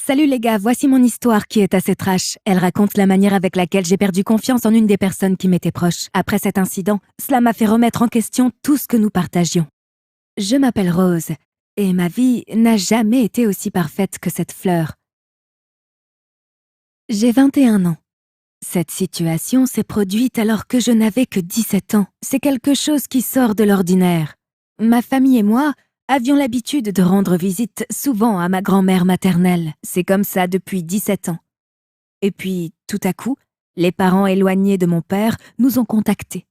Salut les gars, voici mon histoire qui est assez trash. Elle raconte la manière avec laquelle j'ai perdu confiance en une des personnes qui m'étaient proches. Après cet incident, cela m'a fait remettre en question tout ce que nous partagions. Je m'appelle Rose, et ma vie n'a jamais été aussi parfaite que cette fleur. J'ai 21 ans. Cette situation s'est produite alors que je n'avais que 17 ans. C'est quelque chose qui sort de l'ordinaire. Ma famille et moi avions l'habitude de rendre visite souvent à ma grand-mère maternelle. C'est comme ça depuis 17 ans. Et puis, tout à coup, les parents éloignés de mon père nous ont contactés.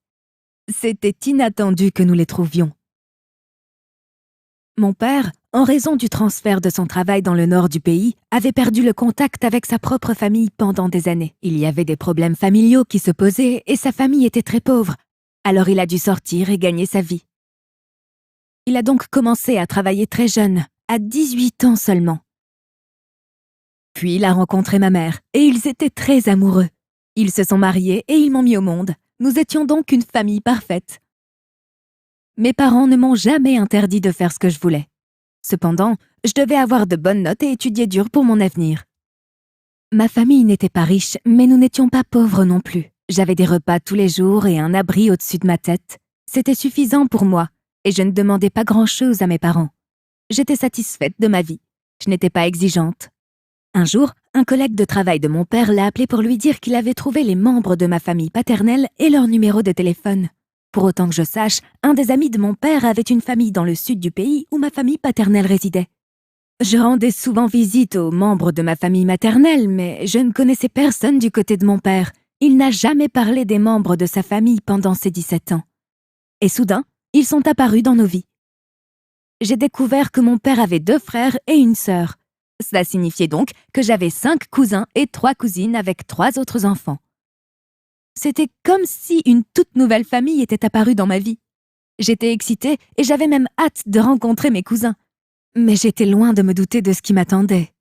C'était inattendu que nous les trouvions. Mon père, en raison du transfert de son travail dans le nord du pays, avait perdu le contact avec sa propre famille pendant des années. Il y avait des problèmes familiaux qui se posaient et sa famille était très pauvre. Alors il a dû sortir et gagner sa vie. Il a donc commencé à travailler très jeune, à 18 ans seulement. Puis il a rencontré ma mère, et ils étaient très amoureux. Ils se sont mariés et ils m'ont mis au monde. Nous étions donc une famille parfaite. Mes parents ne m'ont jamais interdit de faire ce que je voulais. Cependant, je devais avoir de bonnes notes et étudier dur pour mon avenir. Ma famille n'était pas riche, mais nous n'étions pas pauvres non plus. J'avais des repas tous les jours et un abri au-dessus de ma tête. C'était suffisant pour moi. Et je ne demandais pas grand-chose à mes parents. J'étais satisfaite de ma vie. Je n'étais pas exigeante. Un jour, un collègue de travail de mon père l'a appelé pour lui dire qu'il avait trouvé les membres de ma famille paternelle et leur numéro de téléphone. Pour autant que je sache, un des amis de mon père avait une famille dans le sud du pays où ma famille paternelle résidait. Je rendais souvent visite aux membres de ma famille maternelle, mais je ne connaissais personne du côté de mon père. Il n'a jamais parlé des membres de sa famille pendant ses 17 ans. Et soudain, ils sont apparus dans nos vies. J'ai découvert que mon père avait 2 frères et une sœur. Cela signifiait donc que j'avais 5 cousins et 3 cousines avec 3 autres enfants. C'était comme si une toute nouvelle famille était apparue dans ma vie. J'étais excitée et j'avais même hâte de rencontrer mes cousins. Mais j'étais loin de me douter de ce qui m'attendait.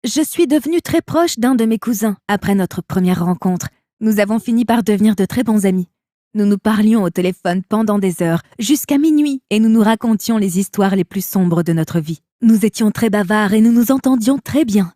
Je suis devenue très proche d'un de mes cousins après notre première rencontre. Nous avons fini par devenir de très bons amis. Nous nous parlions au téléphone pendant des heures, jusqu'à minuit, et nous nous racontions les histoires les plus sombres de notre vie. Nous étions très bavards et nous nous entendions très bien.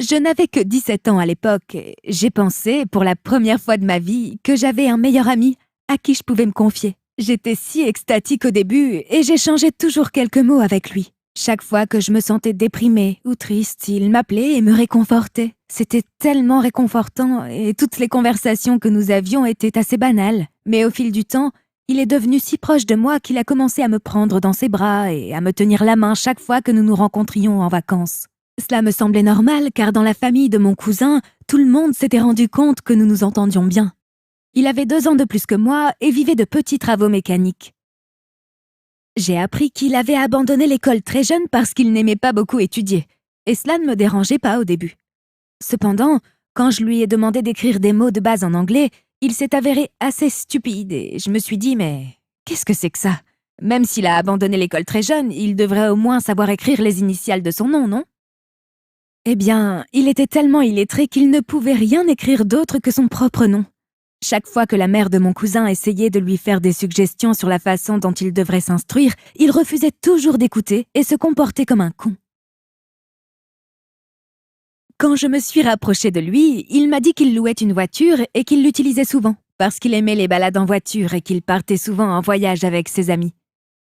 Je n'avais que 17 ans à l'époque et j'ai pensé, pour la première fois de ma vie, que j'avais un meilleur ami à qui je pouvais me confier. J'étais si extatique au début et j'échangeais toujours quelques mots avec lui. Chaque fois que je me sentais déprimée ou triste, il m'appelait et me réconfortait. C'était tellement réconfortant et toutes les conversations que nous avions étaient assez banales. Mais au fil du temps, il est devenu si proche de moi qu'il a commencé à me prendre dans ses bras et à me tenir la main chaque fois que nous nous rencontrions en vacances. Cela me semblait normal car dans la famille de mon cousin, tout le monde s'était rendu compte que nous nous entendions bien. Il avait 2 ans de plus que moi et vivait de petits travaux mécaniques. J'ai appris qu'il avait abandonné l'école très jeune parce qu'il n'aimait pas beaucoup étudier, et cela ne me dérangeait pas au début. Cependant, quand je lui ai demandé d'écrire des mots de base en anglais, il s'est avéré assez stupide et je me suis dit « mais qu'est-ce que c'est que ça ? Même s'il a abandonné l'école très jeune, il devrait au moins savoir écrire les initiales de son nom, non ?» Eh bien, il était tellement illettré qu'il ne pouvait rien écrire d'autre que son propre nom. Chaque fois que la mère de mon cousin essayait de lui faire des suggestions sur la façon dont il devrait s'instruire, il refusait toujours d'écouter et se comportait comme un con. Quand je me suis rapprochée de lui, il m'a dit qu'il louait une voiture et qu'il l'utilisait souvent, parce qu'il aimait les balades en voiture et qu'il partait souvent en voyage avec ses amis.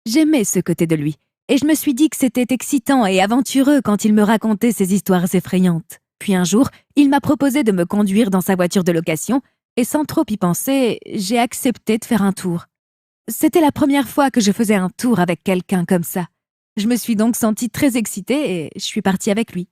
J'aimais ce côté de lui, et je me suis dit que c'était excitant et aventureux quand il me racontait ses histoires effrayantes. Puis un jour, il m'a proposé de me conduire dans sa voiture de location, et sans trop y penser, j'ai accepté de faire un tour. C'était la première fois que je faisais un tour avec quelqu'un comme ça. Je me suis donc sentie très excitée et je suis partie avec lui.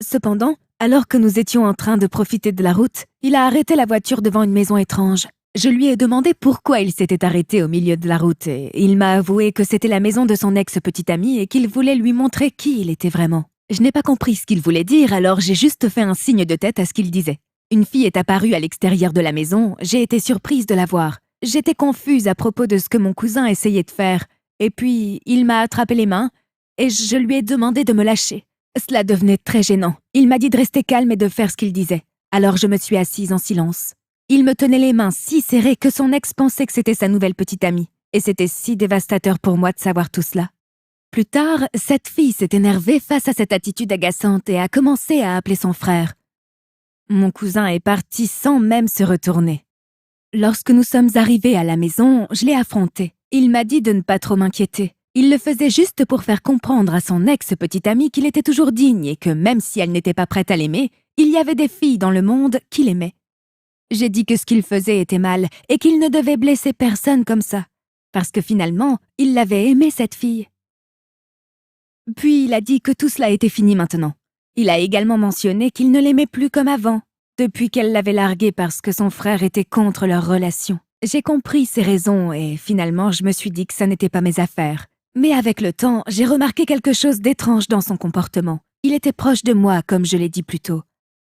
Cependant, alors que nous étions en train de profiter de la route, il a arrêté la voiture devant une maison étrange. Je lui ai demandé pourquoi il s'était arrêté au milieu de la route et il m'a avoué que c'était la maison de son ex-petite amie et qu'il voulait lui montrer qui il était vraiment. Je n'ai pas compris ce qu'il voulait dire, alors j'ai juste fait un signe de tête à ce qu'il disait. Une fille est apparue à l'extérieur de la maison, j'ai été surprise de la voir. J'étais confuse à propos de ce que mon cousin essayait de faire, et puis il m'a attrapé les mains et je lui ai demandé de me lâcher. Cela devenait très gênant. Il m'a dit de rester calme et de faire ce qu'il disait. Alors je me suis assise en silence. Il me tenait les mains si serrées que son ex pensait que c'était sa nouvelle petite amie, et c'était si dévastateur pour moi de savoir tout cela. Plus tard, cette fille s'est énervée face à cette attitude agaçante et a commencé à appeler son frère. Mon cousin est parti sans même se retourner. Lorsque nous sommes arrivés à la maison, je l'ai affronté. Il m'a dit de ne pas trop m'inquiéter. Il le faisait juste pour faire comprendre à son ex-petite amie qu'il était toujours digne et que même si elle n'était pas prête à l'aimer, il y avait des filles dans le monde qui l'aimaient. J'ai dit que ce qu'il faisait était mal et qu'il ne devait blesser personne comme ça, parce que finalement, il l'avait aimée cette fille. Puis il a dit que tout cela était fini maintenant. Il a également mentionné qu'il ne l'aimait plus comme avant, depuis qu'elle l'avait largué parce que son frère était contre leur relation. J'ai compris ses raisons et finalement je me suis dit que ça n'était pas mes affaires. Mais avec le temps, j'ai remarqué quelque chose d'étrange dans son comportement. Il était proche de moi, comme je l'ai dit plus tôt.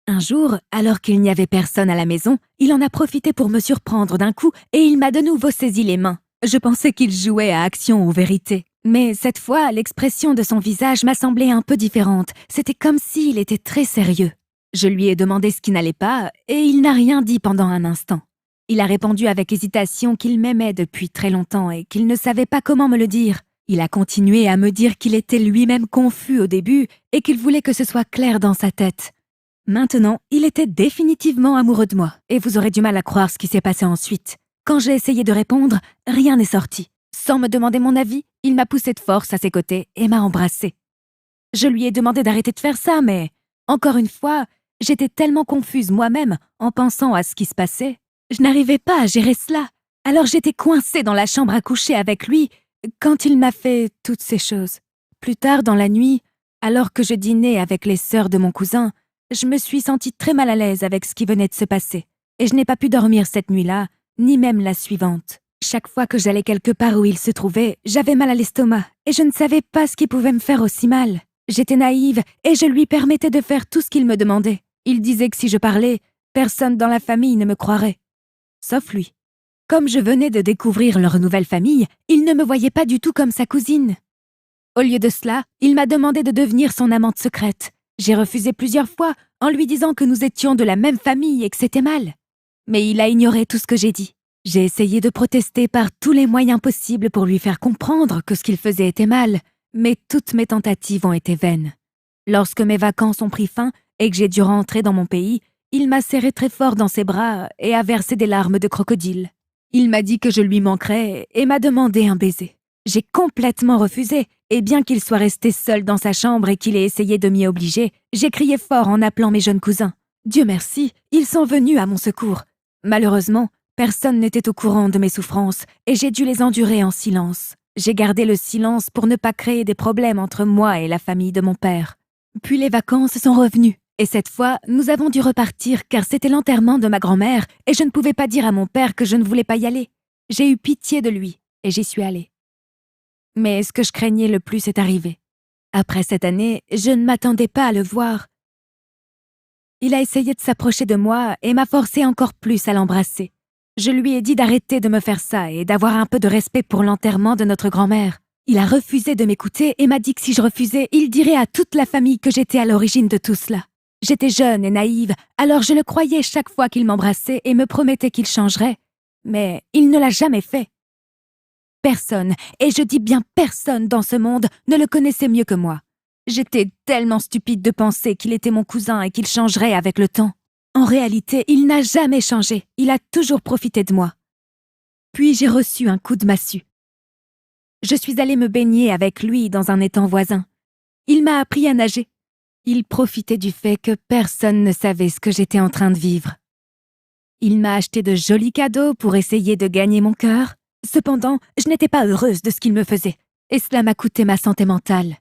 Un jour, alors qu'il n'y avait personne à la maison, il en a profité pour me surprendre d'un coup et il m'a de nouveau saisi les mains. Je pensais qu'il jouait à action ou vérité. Mais cette fois, l'expression de son visage m'a semblé un peu différente. C'était comme s'il était très sérieux. Je lui ai demandé ce qui n'allait pas et il n'a rien dit pendant un instant. Il a répondu avec hésitation qu'il m'aimait depuis très longtemps et qu'il ne savait pas comment me le dire. Il a continué à me dire qu'il était lui-même confus au début et qu'il voulait que ce soit clair dans sa tête. Maintenant, il était définitivement amoureux de moi et vous aurez du mal à croire ce qui s'est passé ensuite. Quand j'ai essayé de répondre, rien n'est sorti. Sans me demander mon avis, il m'a poussé de force à ses côtés et m'a embrassée. Je lui ai demandé d'arrêter de faire ça, mais, encore une fois, j'étais tellement confuse moi-même en pensant à ce qui se passait. Je n'arrivais pas à gérer cela. Alors j'étais coincée dans la chambre à coucher avec lui quand il m'a fait toutes ces choses. Plus tard dans la nuit, alors que je dînais avec les sœurs de mon cousin, je me suis sentie très mal à l'aise avec ce qui venait de se passer. Et je n'ai pas pu dormir cette nuit-là, ni même la suivante. Chaque fois que j'allais quelque part où il se trouvait, j'avais mal à l'estomac et je ne savais pas ce qui pouvait me faire aussi mal. J'étais naïve et je lui permettais de faire tout ce qu'il me demandait. Il disait que si je parlais, personne dans la famille ne me croirait. Sauf lui. Comme je venais de découvrir leur nouvelle famille, il ne me voyait pas du tout comme sa cousine. Au lieu de cela, il m'a demandé de devenir son amante secrète. J'ai refusé plusieurs fois en lui disant que nous étions de la même famille et que c'était mal. Mais il a ignoré tout ce que j'ai dit. J'ai essayé de protester par tous les moyens possibles pour lui faire comprendre que ce qu'il faisait était mal, mais toutes mes tentatives ont été vaines. Lorsque mes vacances ont pris fin et que j'ai dû rentrer dans mon pays, il m'a serré très fort dans ses bras et a versé des larmes de crocodile. Il m'a dit que je lui manquerais et m'a demandé un baiser. J'ai complètement refusé, et bien qu'il soit resté seul dans sa chambre et qu'il ait essayé de m'y obliger, j'ai crié fort en appelant mes jeunes cousins. Dieu merci, ils sont venus à mon secours. Malheureusement, personne n'était au courant de mes souffrances et j'ai dû les endurer en silence. J'ai gardé le silence pour ne pas créer des problèmes entre moi et la famille de mon père. Puis les vacances sont revenues. Et cette fois, nous avons dû repartir car c'était l'enterrement de ma grand-mère et je ne pouvais pas dire à mon père que je ne voulais pas y aller. J'ai eu pitié de lui et j'y suis allée. Mais ce que je craignais le plus est arrivé. Après cette année, je ne m'attendais pas à le voir. Il a essayé de s'approcher de moi et m'a forcé encore plus à l'embrasser. Je lui ai dit d'arrêter de me faire ça et d'avoir un peu de respect pour l'enterrement de notre grand-mère. Il a refusé de m'écouter et m'a dit que si je refusais, il dirait à toute la famille que j'étais à l'origine de tout cela. J'étais jeune et naïve, alors je le croyais chaque fois qu'il m'embrassait et me promettait qu'il changerait. Mais il ne l'a jamais fait. Personne, et je dis bien personne dans ce monde, ne le connaissait mieux que moi. J'étais tellement stupide de penser qu'il était mon cousin et qu'il changerait avec le temps. En réalité, il n'a jamais changé, il a toujours profité de moi. Puis j'ai reçu un coup de massue. Je suis allée me baigner avec lui dans un étang voisin. Il m'a appris à nager. Il profitait du fait que personne ne savait ce que j'étais en train de vivre. Il m'a acheté de jolis cadeaux pour essayer de gagner mon cœur. Cependant, je n'étais pas heureuse de ce qu'il me faisait, et cela m'a coûté ma santé mentale.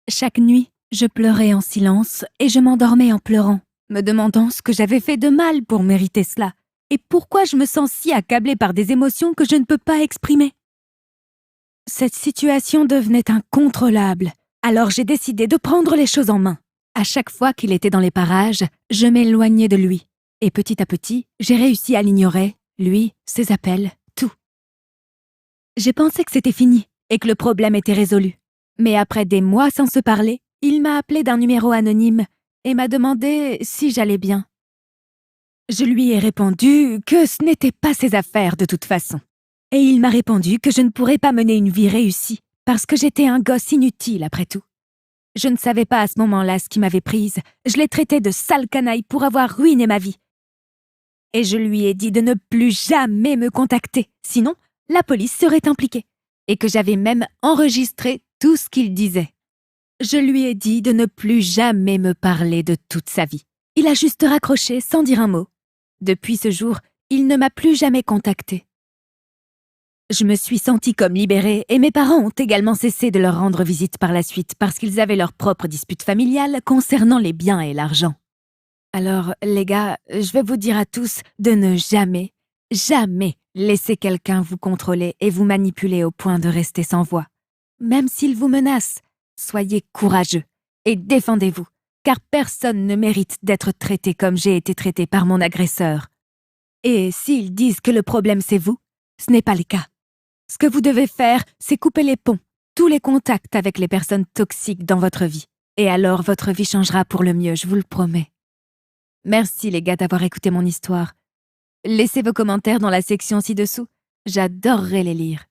Chaque nuit, je pleurais en silence et je m'endormais en pleurant, me demandant ce que j'avais fait de mal pour mériter cela, et pourquoi je me sens si accablée par des émotions que je ne peux pas exprimer. Cette situation devenait incontrôlable. Alors j'ai décidé de prendre les choses en main. À chaque fois qu'il était dans les parages, je m'éloignais de lui. Et petit à petit, j'ai réussi à l'ignorer, lui, ses appels, tout. J'ai pensé que c'était fini et que le problème était résolu. Mais après des mois sans se parler, il m'a appelé d'un numéro anonyme et m'a demandé si j'allais bien. Je lui ai répondu que ce n'était pas ses affaires de toute façon. Et il m'a répondu que je ne pourrais pas mener une vie réussie parce que j'étais un gosse inutile après tout. Je ne savais pas à ce moment-là ce qui m'avait prise. Je l'ai traité de sale canaille pour avoir ruiné ma vie. Et je lui ai dit de ne plus jamais me contacter, sinon la police serait impliquée, et que j'avais même enregistré tout ce qu'il disait. Je lui ai dit de ne plus jamais me parler de toute sa vie. Il a juste raccroché sans dire un mot. Depuis ce jour, il ne m'a plus jamais contacté. Je me suis sentie comme libérée et mes parents ont également cessé de leur rendre visite par la suite parce qu'ils avaient leurs propres disputes familiales concernant les biens et l'argent. Alors, les gars, je vais vous dire à tous de ne jamais, jamais laisser quelqu'un vous contrôler et vous manipuler au point de rester sans voix. Même s'il vous menace, soyez courageux et défendez-vous, car personne ne mérite d'être traité comme j'ai été traité par mon agresseur. Et s'ils disent que le problème c'est vous, ce n'est pas le cas. Ce que vous devez faire, c'est couper les ponts, tous les contacts avec les personnes toxiques dans votre vie. Et alors votre vie changera pour le mieux, je vous le promets. Merci les gars d'avoir écouté mon histoire. Laissez vos commentaires dans la section ci-dessous, j'adorerais les lire.